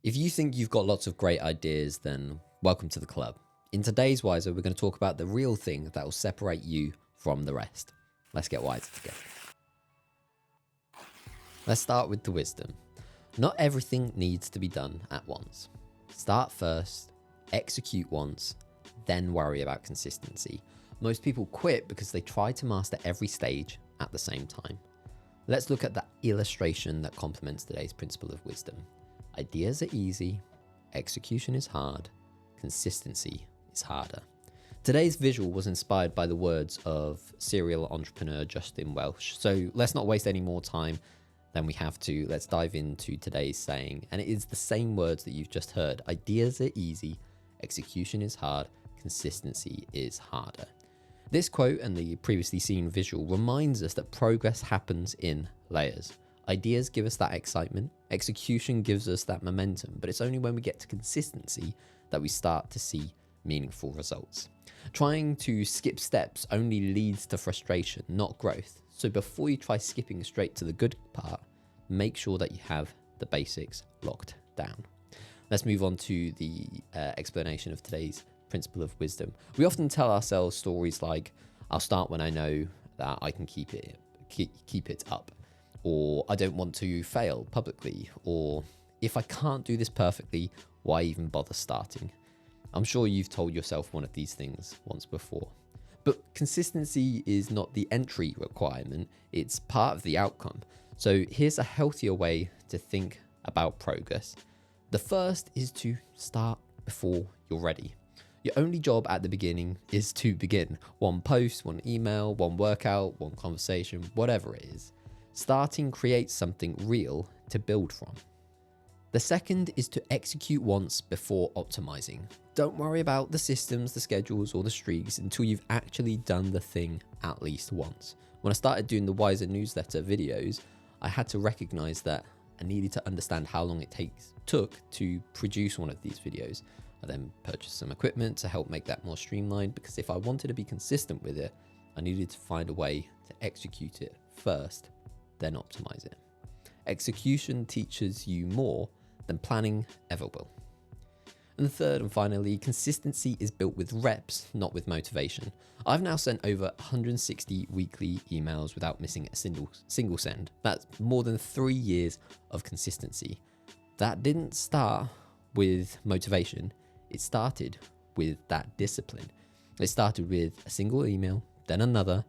If you think you've got lots of great ideas, then welcome to the club. In today's Wiser, we're going to talk about the real thing that will separate you from the rest. Let's get wiser together. Let's start with the wisdom. Not everything needs to be done at once. Start first, execute once, then worry about consistency. Most people quit because they try to master every stage at the same time. Let's look at the illustration that complements today's principle of wisdom. Ideas are easy, execution is hard, consistency is harder. Today's visual was inspired by the words of serial entrepreneur Justin Welsh. So let's not waste any more time than we have to. Let's dive into today's saying. And it is the same words that you've just heard. Ideas are easy, execution is hard, consistency is harder. This quote and the previously seen visual reminds us that progress happens in layers. Ideas give us that excitement, execution gives us that momentum, but it's only when we get to consistency that we start to see meaningful results. Trying to skip steps only leads to frustration, not growth. So before you try skipping straight to the good part, make sure that you have the basics locked down. Let's move on to the explanation of today's principle of wisdom. We often tell ourselves stories like, I'll start when I know that I can keep it up, or I don't want to fail publicly, or if I can't do this perfectly, why even bother starting? I'm sure you've told yourself one of these things once before. But consistency is not the entry requirement, it's part of the outcome. So here's a healthier way to think about progress. The first is to start before you're ready. Your only job at the beginning is to begin. One post, one email, one workout, one conversation, whatever it is. Starting creates something real to build from. The second is to execute once before optimizing. Don't worry about the systems, the schedules, or the streaks until you've actually done the thing at least once. When I started doing the Wiser newsletter videos, I had to recognize that I needed to understand how long it took to produce one of these videos. I then purchased some equipment to help make that more streamlined, because if I wanted to be consistent with it, I needed to find a way to execute it first, then optimize it. Execution teaches you more than planning ever will. And the third and finally, consistency is built with reps, not with motivation. I've now sent over 160 weekly emails without missing a single send. That's more than 3 years of consistency. That didn't start with motivation. It started with that discipline. It started with a single email, then another,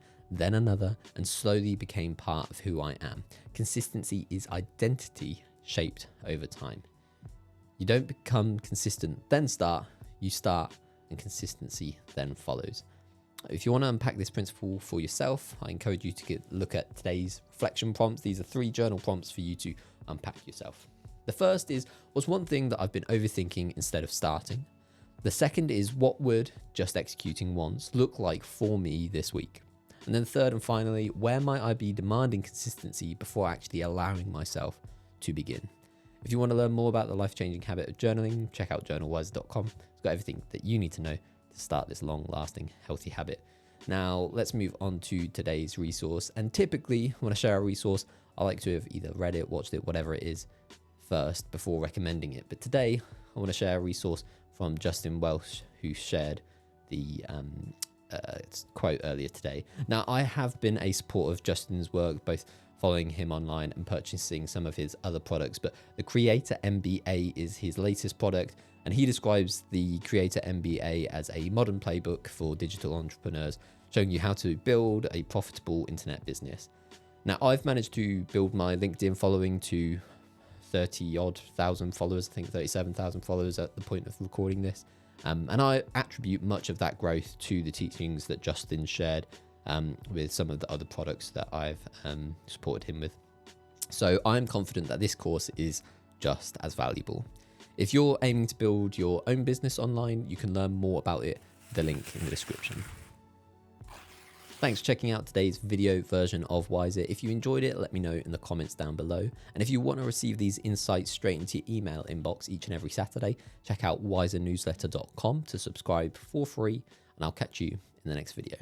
and slowly became part of who I am. Consistency is identity shaped over time. You don't become consistent, then start. You start, and consistency then follows. If you want to unpack this principle for yourself, I encourage you to look at today's reflection prompts. These are 3 journal prompts for you to unpack yourself. The first is, what's one thing that I've been overthinking instead of starting? The second is, what would just executing once look like for me this week? And then third and finally, where might I be demanding consistency before actually allowing myself to begin? If you want to learn more about the life-changing habit of journaling, check out journalwise.com. It's got everything that you need to know to start this long-lasting, healthy habit. Now, let's move on to today's resource. And typically, when I share a resource, I like to have either read it, watched it, whatever it is, first before recommending it. But today, I want to share a resource from Justin Welsh, who shared the quote earlier today. Now, I have been a supporter of Justin's work, both following him online and purchasing some of his other products, but the Creator MBA is his latest product, and he describes the Creator MBA as a modern playbook for digital entrepreneurs, showing you how to build a profitable internet business. Now, I've managed to build my LinkedIn following to 30-odd thousand followers, I think 37,000 followers at the point of recording this. And I attribute much of that growth to the teachings that Justin shared with some of the other products that I've supported him with. So I'm confident that this course is just as valuable. If you're aiming to build your own business online, you can learn more about it, the link in the description. Thanks for checking out today's video version of Wiser. If you enjoyed it, let me know in the comments down below. And if you want to receive these insights straight into your email inbox each and every Saturday, check out wisernewsletter.com to subscribe for free, and I'll catch you in the next video.